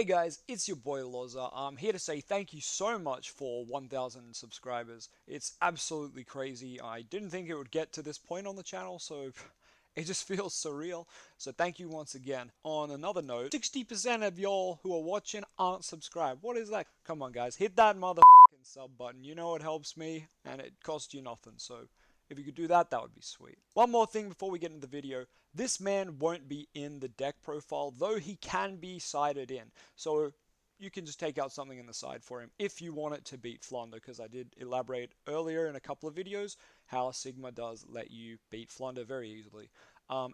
Hey guys, it's your boy LOZA. I'm here to say thank you so much for 1,000 subscribers. It's absolutely crazy. I didn't think it would get to this point on the channel, so it just feels surreal. So thank you once again. On another note, 60% of y'all who are watching aren't subscribed. What is that? Come on guys, hit that motherfucking sub button. You know it helps me and it costs you nothing, so if you could do that, that would be sweet. One more thing before we get into the video. This man won't be in the deck profile, though he can be sided in. So you can just take out something in the side for him if you want it to beat Flounder, because I did elaborate earlier in a couple of videos how Sigma does let you beat Flounder very easily.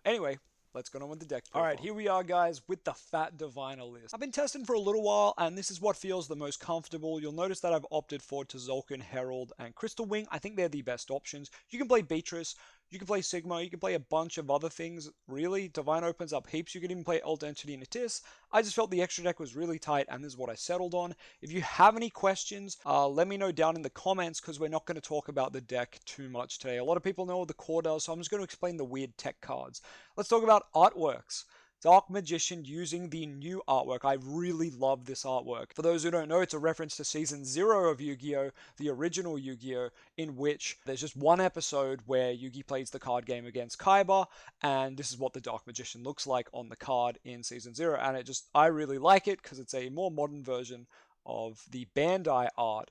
Anyway, let's go on with the deck profile. Alright, here we are guys with the Fat Diviner list. I've been testing for a little while and this is what feels the most comfortable. You'll notice that I've opted for Tzolk'in, Herald, and Crystal Wing. I think they're the best options. You can play Beatrice, you can play Sigma, you can play a bunch of other things, really. Divine opens up heaps. You can even play Alt Entity and Atis. I just felt the extra deck was really tight and this is what I settled on. If you have any questions, let me know down in the comments because we're not going to talk about the deck too much today. A lot of people know what the core does, so I'm just going to explain the weird tech cards. Let's talk about artworks. Dark Magician using the new artwork. I really love this artwork. For those who don't know, it's a reference to Season 0 of Yu-Gi-Oh!, the original Yu-Gi-Oh!, in which there's just one episode where Yugi plays the card game against Kaiba, and this is what the Dark Magician looks like on the card in Season 0, and I really like it because it's a more modern version of the Bandai art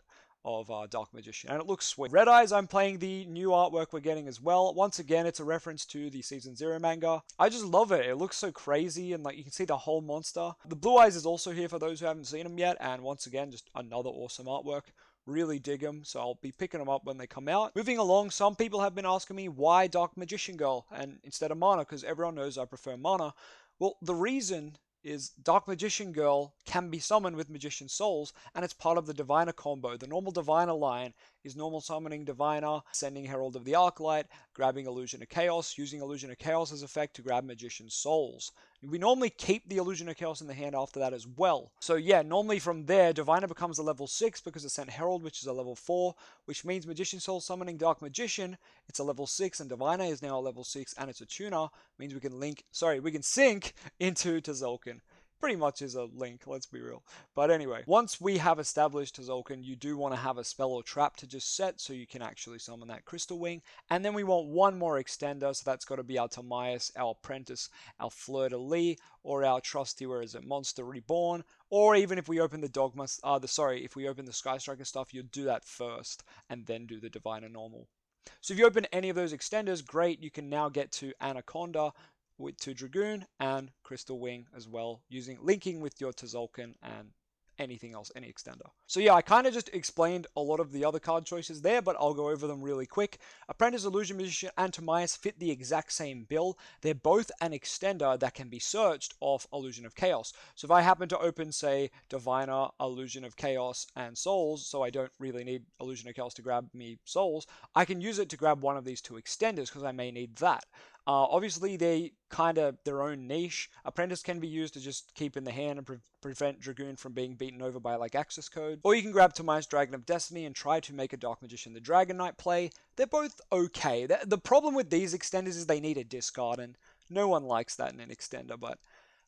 of Dark Magician, and it looks sweet. Red Eyes, I'm playing the new artwork we're getting as well. Once again, it's a reference to the Season 0 manga. I just love it. It looks so crazy, and like you can see the whole monster. The Blue Eyes is also here for those who haven't seen them yet, and once again, just another awesome artwork. Really dig them, so I'll be picking them up when they come out. Moving along, some people have been asking me why Dark Magician Girl and instead of Mana, because everyone knows I prefer Mana. Well, the reason is Dark Magician Girl can be summoned with Magician Souls, and it's part of the Diviner combo. The normal Diviner line is normal summoning Diviner, sending Herald of the Arclight, grabbing Illusion of Chaos, using Illusion of Chaos as effect to grab Magician Souls. We normally keep the Illusion of Chaos in the hand after that as well. So yeah, normally from there, Diviner becomes a level 6 because it sent Herald, which is a level 4, which means Magician Soul summoning Dark Magician, it's a level 6, and Diviner is now a level 6, and it's a tuner, means we can sync into Tzolk'in. Pretty much is a link, let's be real. But anyway, once we have established Tzolk'in, you do want to have a spell or trap to just set so you can actually summon that Crystal Wing. And then we want one more extender, so that's got to be our Timaeus, our Apprentice, our Fleur-de-Lis, or our trusty, where is it, Monster Reborn. Or even if we open the if we open the Sky Striker stuff, you'll do that first and then do the Diviner normal. So if you open any of those extenders, great, you can now get to Anaconda, to Dragoon and Crystal Wing as well, linking with your Tzolk'in and anything else, any extender. So yeah, I kind of just explained a lot of the other card choices there, but I'll go over them really quick. Apprentice, Illusion Magician, and Timaeus fit the exact same bill. They're both an extender that can be searched off Illusion of Chaos. So if I happen to open, say, Diviner, Illusion of Chaos, and Souls, so I don't really need Illusion of Chaos to grab me Souls, I can use it to grab one of these two extenders because I may need that. Obviously, they kind of their own niche. Apprentice can be used to just keep in the hand and prevent Dragoon from being beaten over by like access code. Or you can grab Timaeus, Dragon of Destiny, and try to make a Dark Magician the Dragon Knight play. They're both okay. The problem with these extenders is they need a discard, and no one likes that in an extender, but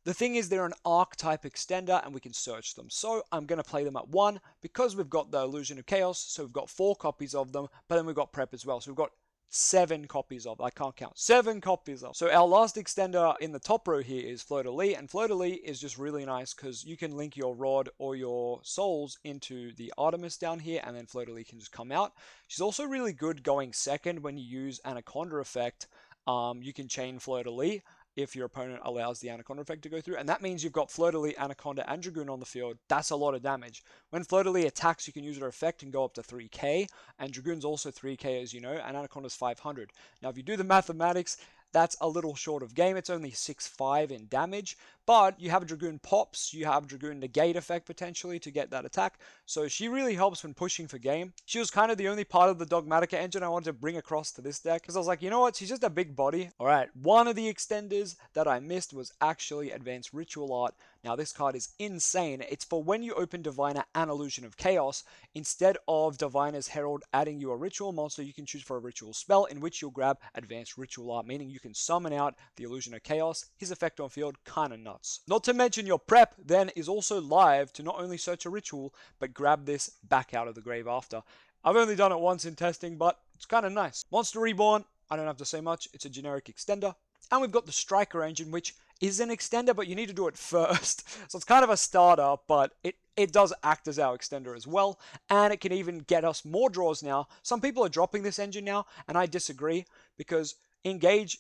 the thing is they're an archetype extender and we can search them. So I'm going to play them at 1 because we've got the Illusion of Chaos, so we've got 4 copies of them, but then we've got Prep as well. So we've got 7 copies of. I can't count. 7 copies of. So our last extender in the top row here is Fleur-de-Lis, and Fleur-de-Lis is just really nice because you can link your Rod or your Souls into the Artemis down here, and then Fleur-de-Lis can just come out. She's also really good going second when you use Anaconda effect. You can chain Fleur-de-Lis if your opponent allows the Anaconda effect to go through, and that means you've got Fleur-de-Lis, Anaconda, and Dragoon on the field. That's a lot of damage. When Fleur-de-Lis attacks, you can use her effect and go up to 3k, and Dragoon's also 3k as you know, and Anaconda's 500. Now if you do the mathematics, that's a little short of game. It's only 6-5 in damage, but you have a Dragoon pops, you have Dragoon negate effect potentially to get that attack, so she really helps when pushing for game. She was kind of the only part of the Dogmatica engine I wanted to bring across to this deck, because I was like, you know what, she's just a big body. Alright, one of the extenders that I missed was actually Advanced Ritual Art. Now this card is insane. It's for when you open Diviner and Illusion of Chaos. Instead of Diviner's Herald adding you a ritual monster, you can choose for a ritual spell in which you'll grab Advanced Ritual Art, meaning you can summon out the Illusion of Chaos. His effect on field, kinda nuts. Not to mention your prep then is also live to not only search a ritual, but grab this back out of the grave after. I've only done it once in testing, but it's kinda nice. Monster Reborn, I don't have to say much, it's a generic extender. And we've got the Striker engine, which is an extender, but you need to do it first. So it's kind of a starter, but it does act as our extender as well. And it can even get us more draws now. Some people are dropping this engine now, and I disagree, because Engage,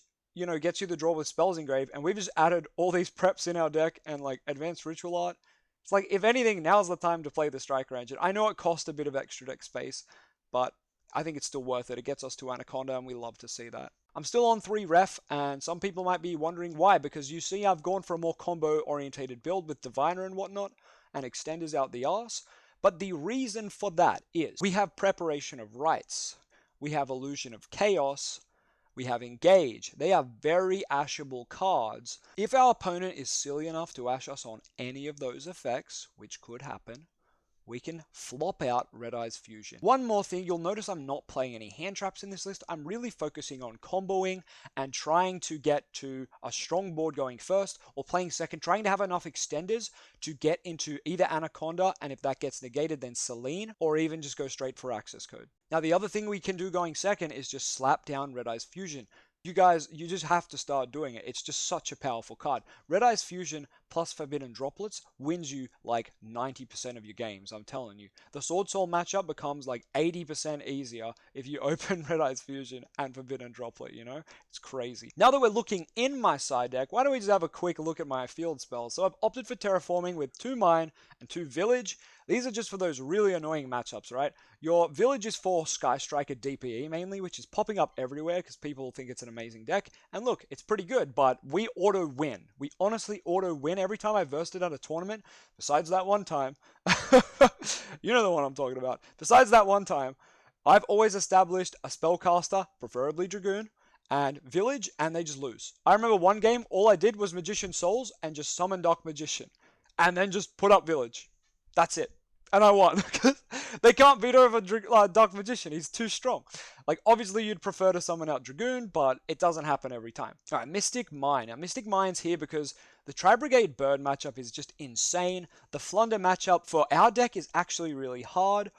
gets you the draw with Spells Engraved, and we've just added all these preps in our deck and like Advanced Ritual Art. It's like, if anything, now's the time to play the Striker engine. I know it costs a bit of extra deck space, but I think it's still worth it. It gets us to Anaconda, and we love to see that. I'm still on 3 ref, and some people might be wondering why, because you see I've gone for a more combo-orientated build with Diviner and whatnot, and extenders out the arse. But the reason for that is we have Preparation of Rites, we have Illusion of Chaos, we have Engage. They are very ashable cards. If our opponent is silly enough to ash us on any of those effects, which could happen, we can flop out Red Eyes Fusion. One more thing, you'll notice I'm not playing any hand traps in this list. I'm really focusing on comboing and trying to get to a strong board going first, or playing second, trying to have enough extenders to get into either Anaconda, and if that gets negated, then Selene, or even just go straight for Access Code. Now, the other thing we can do going second is just slap down Red Eyes Fusion. You guys, you just have to start doing it. It's just such a powerful card. Red Eyes Fusion plus Forbidden Droplets wins you like 90% of your games, I'm telling you. The Sword Soul matchup becomes like 80% easier if you open Red Eyes Fusion and Forbidden Droplet, It's crazy. Now that we're looking in my side deck, why don't we just have a quick look at my field spells? So I've opted for Terraforming with 2 Mine and 2 Village. These are just for those really annoying matchups, right? Your Village is for Sky Striker DPE mainly, which is popping up everywhere because people think it's an amazing deck. And look, it's pretty good, but we auto-win. We honestly auto-win every time I versed it at a tournament, besides that one time. You know the one I'm talking about. Besides that one time, I've always established a Spellcaster, preferably Dragoon, and Village, and they just lose. I remember one game, all I did was Magician Souls and just summon Dark Magician, and then just put up Village. That's it. And I won. They can't beat over Dark Magician. He's too strong. Like, obviously, you'd prefer to summon out Dragoon, but it doesn't happen every time. All right, Mystic Mine. Now, Mystic Mine's here because the Tri-Brigade Bird matchup is just insane. The Flunder matchup for our deck is actually really hard.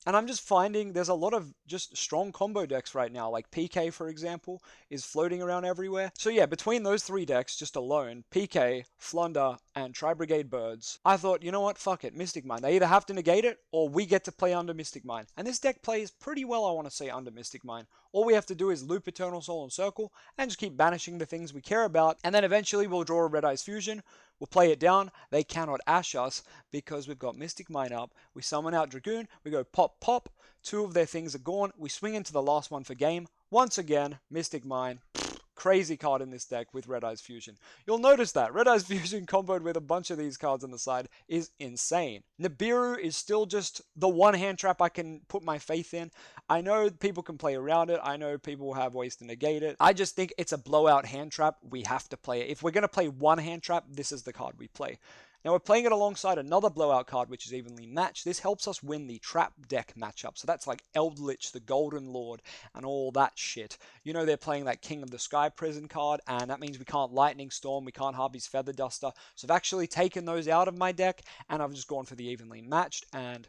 And I'm just finding there's a lot of just strong combo decks right now, like PK, for example, is floating around everywhere. So yeah, between those 3 decks just alone, PK, Flunder, and Tri-Brigade Birds, I thought, you know what, fuck it, Mystic Mine. They either have to negate it, or we get to play under Mystic Mine. And this deck plays pretty well, I want to say, under Mystic Mine. All we have to do is loop Eternal Soul and Circle, and just keep banishing the things we care about, and then eventually we'll draw a Red Eyes Fusion. We'll play it down. They cannot ash us because we've got Mystic Mine up. We summon out Dragoon. We go pop, pop. 2 of their things are gone. We swing into the last one for game. Once again, Mystic Mine. Crazy card in this deck with Red Eyes Fusion. You'll notice that Red Eyes Fusion comboed with a bunch of these cards on the side is insane. Nibiru is still just the one hand trap I can put my faith in. I know people can play around it. I know people have ways to negate it. I just think it's a blowout hand trap. We have to play it. If we're going to play one hand trap, this is the card we play. Now we're playing it alongside another blowout card, which is evenly matched. This helps us win the trap deck matchup. So that's like Eldritch, the Golden Lord, and all that shit. You know they're playing that King of the Sky Prison card, and that means we can't Lightning Storm, we can't Harpy's Feather Duster. So I've actually taken those out of my deck, and I've just gone for the evenly matched, and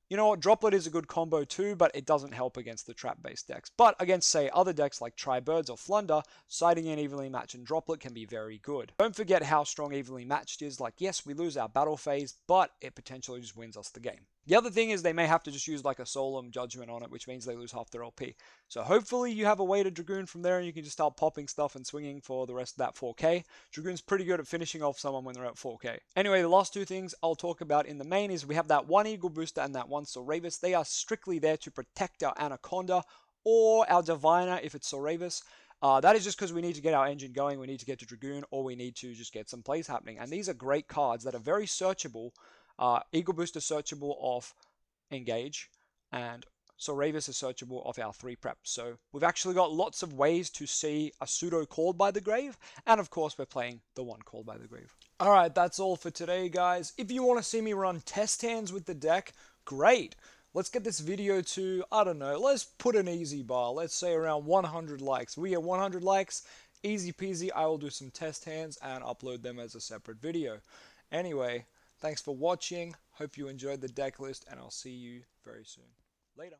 you know what, Droplet is a good combo too, but it doesn't help against the trap-based decks. But against, say, other decks like Tri-Birds or Flunder, siding in evenly matched and Droplet can be very good. Don't forget how strong evenly matched is. Like, yes, we lose our battle phase, but it potentially just wins us the game. The other thing is they may have to just use like a Solemn Judgment on it, which means they lose half their LP. So hopefully you have a way to Dragoon from there and you can just start popping stuff and swinging for the rest of that 4K. Dragoon's pretty good at finishing off someone when they're at 4K. Anyway, the last 2 things I'll talk about in the main is we have that 1 Eagle Booster and that 1 Soravis. They are strictly there to protect our Anaconda or our Diviner if it's Soravis. That is just because we need to get our engine going, we need to get to Dragoon, or we need to just get some plays happening. And these are great cards that are very searchable. Eagle Booster searchable off Engage, and Soravis is searchable off our 3 preps. So we've actually got lots of ways to see a pseudo Called by the Grave, and of course we're playing the 1 Called by the Grave. Alright, that's all for today, guys. If you want to see me run test hands with the deck, great. Let's get this video to, I don't know, let's put an easy bar. Let's say around 100 likes. We get 100 likes, easy peasy, I will do some test hands and upload them as a separate video. Anyway, thanks for watching. Hope you enjoyed the deck list, and I'll see you very soon. Later.